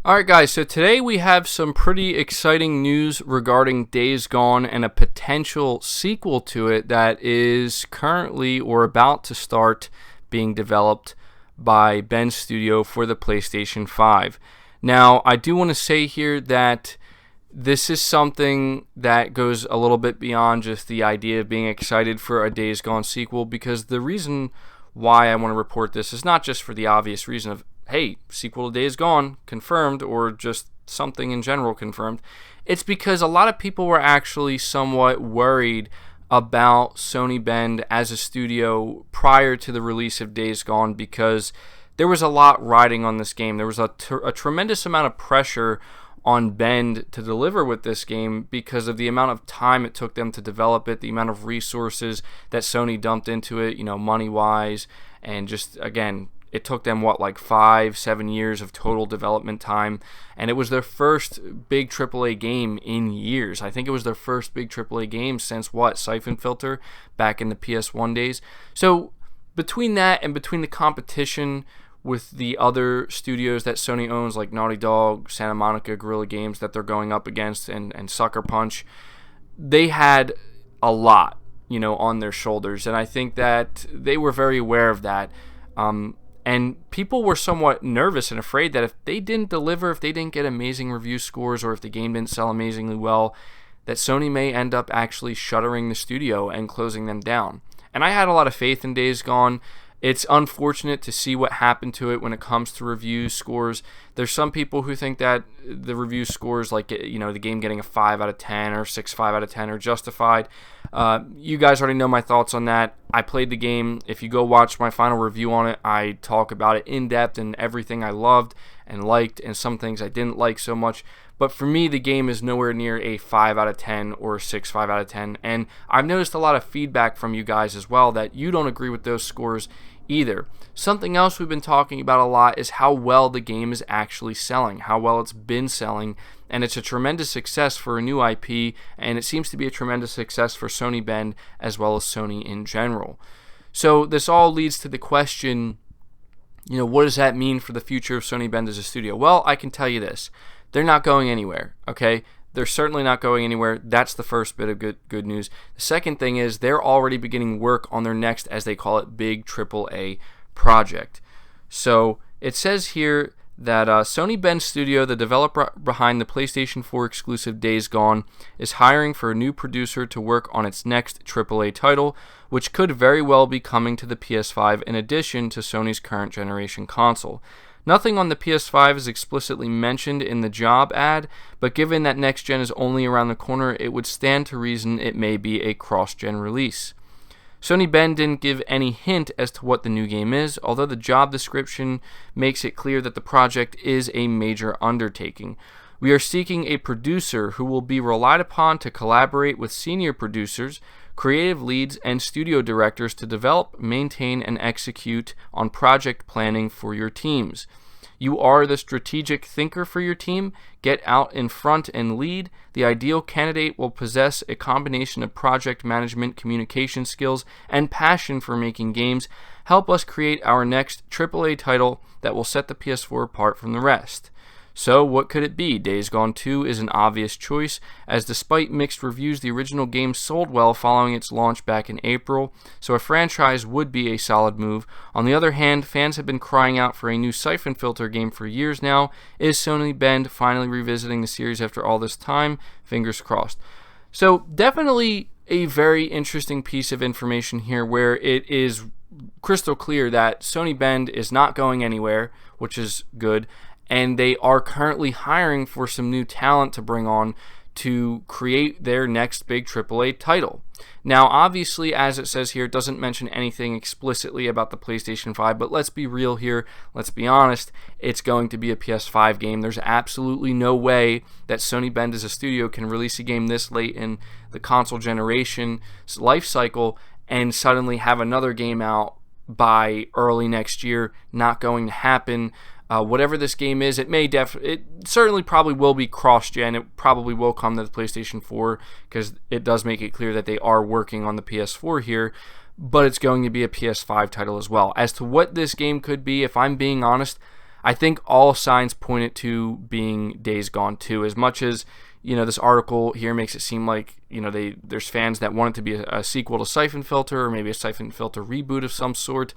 Alright guys, so today we have some pretty exciting news regarding Days Gone and a potential sequel to it that is currently or about to start being developed by Bend Studio for the PlayStation 5. Now, I do want to say here that this is something that goes a little bit beyond just the idea of being excited for a Days Gone sequel, because the reason why I want to report this is not just for the obvious reason of, hey, sequel to Days Gone confirmed, or just something in general confirmed. It's because a lot of people were actually somewhat worried about Sony Bend as a studio prior to the release of Days Gone, because there was a lot riding on this game. There was a tremendous amount of pressure on Bend to deliver with this game because of the amount of time it took them to develop it, the amount of resources that Sony dumped into it, money-wise, and just, again, it took them, like 5-7 years of total development time, and it was their first big AAA game in years. I think it was their first big AAA game since, Siphon Filter, back in the PS1 days. So, between that and between the competition with the other studios that Sony owns, like Naughty Dog, Santa Monica, Guerrilla Games, that they're going up against, and Sucker Punch, they had a lot, on their shoulders, and I think that they were very aware of that. And people were somewhat nervous and afraid that if they didn't deliver, if they didn't get amazing review scores, or if the game didn't sell amazingly well, that Sony may end up actually shuttering the studio and closing them down. And I had a lot of faith in Days Gone. It's unfortunate to see what happened to it when it comes to review scores. There's some people who think that the review scores, like, the game getting a 5 out of 10 or 6.5 out of 10 are justified. You guys already know my thoughts on that. I played the game. If you go watch my final review on it, I talk about it in depth and everything I loved and liked and some things I didn't like so much. But for me, the game is nowhere near a 5 out of 10 or a 6.5 out of 10. And I've noticed a lot of feedback from you guys as well that you don't agree with those scores either. Something else we've been talking about a lot is how well the game is actually selling, how well it's been selling, and it's a tremendous success for a new IP, and it seems to be a tremendous success for Sony Bend as well as Sony in general. So this all leads to the question, what does that mean for the future of Sony Bend as a studio? Well, I can tell you this. They're not going anywhere, okay? They're certainly not going anywhere. That's the first bit of good news. The second thing is they're already beginning work on their next, as they call it, big AAA project. So it says here that Sony Bend Studio, the developer behind the PlayStation 4 exclusive Days Gone, is hiring for a new producer to work on its next AAA title, which could very well be coming to the PS5 in addition to Sony's current generation console. Nothing on the PS5 is explicitly mentioned in the job ad, but given that next gen is only around the corner, it would stand to reason it may be a cross-gen release. Sony Bend didn't give any hint as to what the new game is, although the job description makes it clear that the project is a major undertaking. We are seeking a producer who will be relied upon to collaborate with senior producers, creative leads, and studio directors to develop, maintain, and execute on project planning for your teams. You are the strategic thinker for your team. Get out in front and lead. The ideal candidate will possess a combination of project management, communication skills, and passion for making games. Help us create our next AAA title that will set the PS4 apart from the rest. So, what could it be? Days Gone 2 is an obvious choice, as despite mixed reviews, the original game sold well following its launch back in April, so a franchise would be a solid move. On the other hand, fans have been crying out for a new Siphon Filter game for years now. Is Sony Bend finally revisiting the series after all this time? Fingers crossed. So, definitely a very interesting piece of information here, where it is crystal clear that Sony Bend is not going anywhere, which is good. And they are currently hiring for some new talent to bring on to create their next big AAA title. Now, obviously, as it says here, it doesn't mention anything explicitly about the PlayStation 5, but let's be real here. Let's be honest. It's going to be a PS5 game. There's absolutely no way that Sony Bend as a studio can release a game this late in the console generation's life cycle and suddenly have another game out by early next year. Not going to happen. Whatever this game is, it certainly probably will be cross-gen. It probably will come to the PlayStation 4, because it does make it clear that they are working on the PS4 here, but it's going to be a PS5 title as well. As to what this game could be, if I'm being honest, I think all signs point it to being Days Gone 2. As much as, this article here makes it seem like, there's fans that want it to be a sequel to Siphon Filter, or maybe a Siphon Filter reboot of some sort.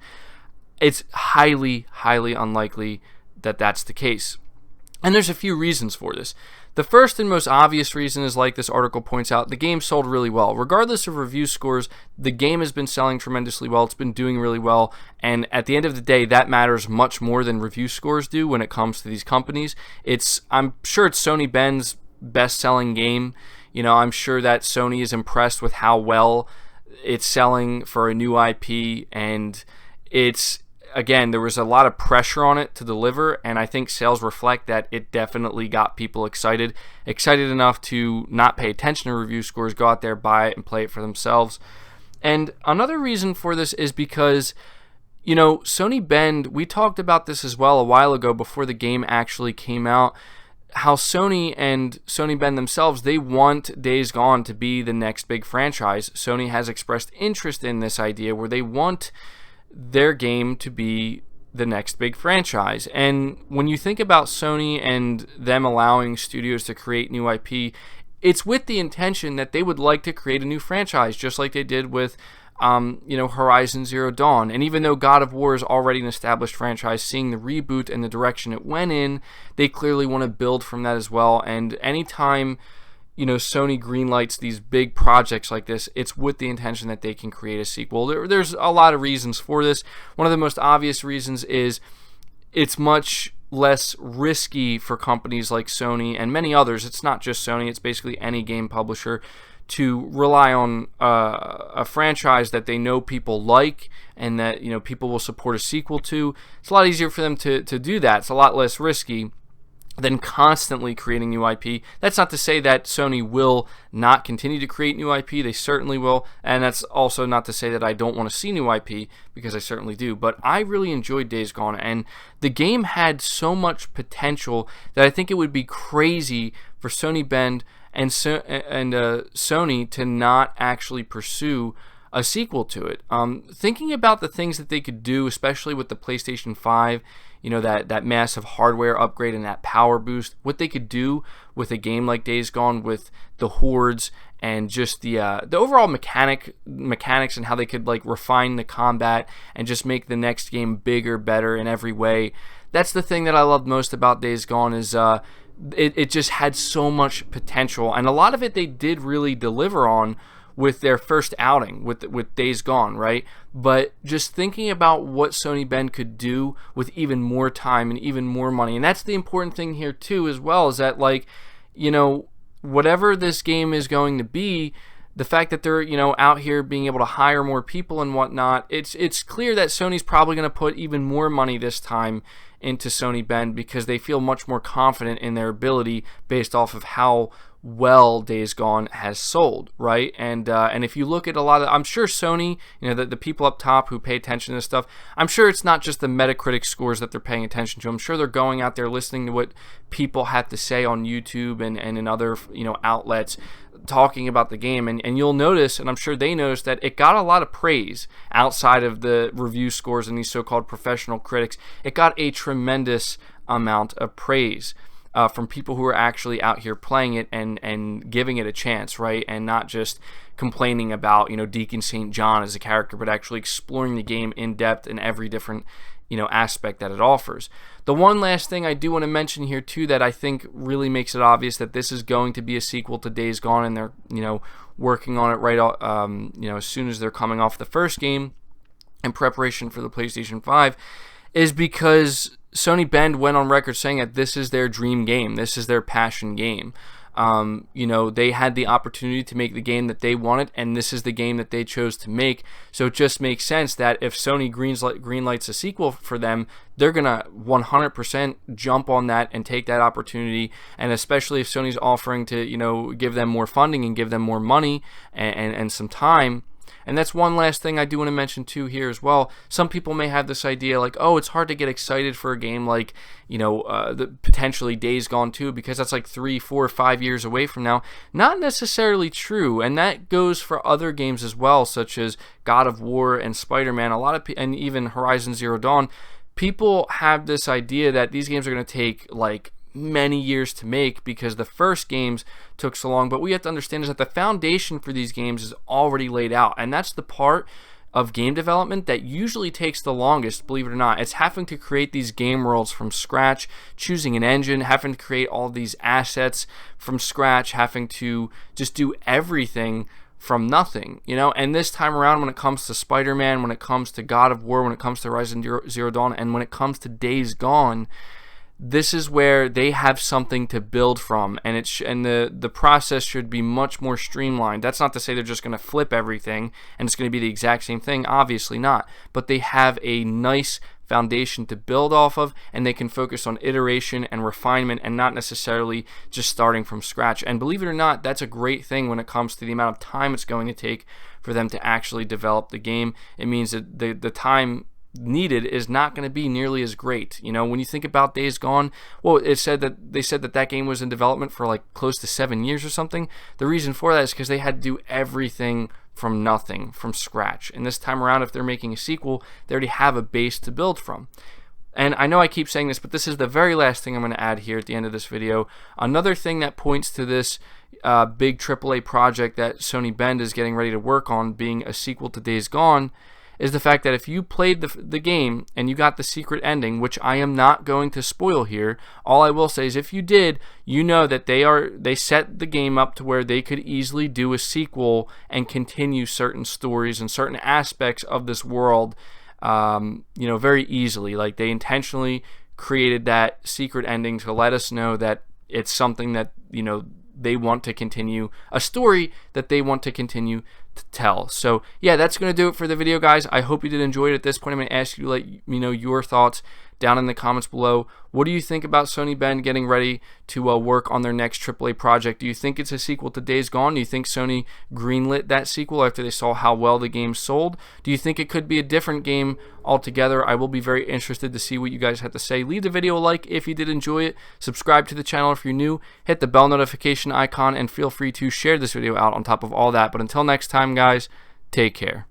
It's highly, highly unlikely that that's the case. And there's a few reasons for this. The first and most obvious reason is, like this article points out, the game sold really well. Regardless of review scores, the game has been selling tremendously well. It's been doing really well. And at the end of the day, that matters much more than review scores do when it comes to these companies. I'm sure it's Sony Bend's best-selling game. I'm sure that Sony is impressed with how well it's selling for a new IP. And again, there was a lot of pressure on it to deliver, and I think sales reflect that it definitely got people excited enough to not pay attention to review scores, go out there, buy it, and play it for themselves. And another reason for this is because, Sony Bend, we talked about this as well a while ago before the game actually came out, how Sony and Sony Bend themselves, they want Days Gone to be the next big franchise. Sony has expressed interest in this idea where they want their game to be the next big franchise. And when you think about Sony and them allowing studios to create new IP, it's with the intention that they would like to create a new franchise, just like they did with Horizon Zero Dawn. And even though God of War is already an established franchise, seeing the reboot and the direction it went in, they clearly want to build from that as well. And anytime Sony greenlights these big projects like this, it's with the intention that they can create a sequel. There's a lot of reasons for this. One of the most obvious reasons is it's much less risky for companies like Sony and many others. It's not just Sony, it's basically any game publisher, to rely on a franchise that they know people like and that people will support a sequel to. It's a lot easier for them to do that. It's a lot less risky than constantly creating new IP. That's not to say that Sony will not continue to create new IP. They certainly will. And that's also not to say that I don't want to see new IP, because I certainly do. But I really enjoyed Days Gone, and the game had so much potential that I think it would be crazy for Sony Bend and Sony to not actually pursue a sequel to it. Thinking about the things that they could do, especially with the PlayStation 5, that massive hardware upgrade and that power boost, what they could do with a game like Days Gone with the hordes and just the overall mechanics and how they could refine the combat and just make the next game bigger, better in every way. That's the thing that I loved most about Days Gone is it just had so much potential, and a lot of it they did really deliver on with their first outing with Days Gone, right? But just thinking about what Sony Bend could do with even more time and even more money, and that's the important thing here too as well, is that whatever this game is going to be, the fact that they're out here being able to hire more people and whatnot, it's clear that Sony's probably going to put even more money this time into Sony Bend, because they feel much more confident in their ability based off of how well Days Gone has sold, right? And if you look at a lot of, I'm sure Sony, the people up top who pay attention to this stuff, I'm sure it's not just the Metacritic scores that they're paying attention to. I'm sure they're going out there listening to what people have to say on YouTube and in other outlets talking about the game, and you'll notice, and I'm sure they noticed, that it got a lot of praise outside of the review scores and these so-called professional critics. It got a tremendous amount of praise from people who are actually out here playing it and giving it a chance, right? And not just complaining about Deacon St. John as a character, but actually exploring the game in depth in every different aspect that it offers. The one last thing I do want to mention here too that I think really makes it obvious that this is going to be a sequel to Days Gone, and they're working on it right as soon as they're coming off the first game in preparation for the PlayStation 5, is because Sony Bend went on record saying that this is their dream game, this is their passion game. They had the opportunity to make the game that they wanted, and this is the game that they chose to make. So it just makes sense that if Sony greenlights a sequel for them, they're gonna 100% jump on that and take that opportunity. And especially if Sony's offering to give them more funding and give them more money and some time. And that's one last thing I do want to mention too here as well. Some people may have this idea like, oh, it's hard to get excited for a game like, the potentially Days Gone 2 because that's like 3, 4, 5 years away from now. Not necessarily true, and that goes for other games as well, such as God of War and Spider-Man. And even Horizon Zero Dawn. people have this idea that these games are going to take like many years to make because the first games took so long, but what we have to understand is that the foundation for these games is already laid out, and that's the part of game development that usually takes the longest, believe it or not. It's having to create these game worlds from scratch, choosing an engine, having to create all these assets from scratch, having to just do everything from nothing, you know. And this time around, when it comes to Spider-Man, when it comes to God of War, when it comes to Horizon Zero Dawn, and when it comes to Days Gone, this is where they have something to build from, and the process should be much more streamlined. That's not to say they're just going to flip everything and it's going to be the exact same thing, obviously not, but they have a nice foundation to build off of, and they can focus on iteration and refinement and not necessarily just starting from scratch. And believe it or not, that's a great thing when it comes to the amount of time it's going to take for them to actually develop the game. It means that the time needed is not going to be nearly as great. You know, when you think about Days Gone, well, they said that game was in development for like close to 7 years or something. The reason for that is because they had to do everything from nothing, from scratch. And this time around, if they're making a sequel, they already have a base to build from. And I know I keep saying this, but this is the very last thing I'm going to add here at the end of this video. Another thing that points to this big AAA project that Sony Bend is getting ready to work on being a sequel to Days Gone is the fact that if you played the game and you got the secret ending, which I am not going to spoil here, all I will say is if you did, you know that they set the game up to where they could easily do a sequel and continue certain stories and certain aspects of this world, you know, very easily. Like, they intentionally created that secret ending to let us know that it's something that, you know, they want to continue, a story that they want to continue to tell. So yeah, that's going to do it for the video, guys. I hope you did enjoy it. At this point, I'm going to ask you to let me know your thoughts down in the comments below. What do you think about Sony Bend getting ready to work on their next AAA project? Do you think it's a sequel to Days Gone? Do you think Sony greenlit that sequel after they saw how well the game sold? Do you think it could be a different game altogether? I will be very interested to see what you guys have to say. Leave the video a like if you did enjoy it. Subscribe to the channel if you're new. Hit the bell notification icon and feel free to share this video out on top of all that. But until next time, guys, take care.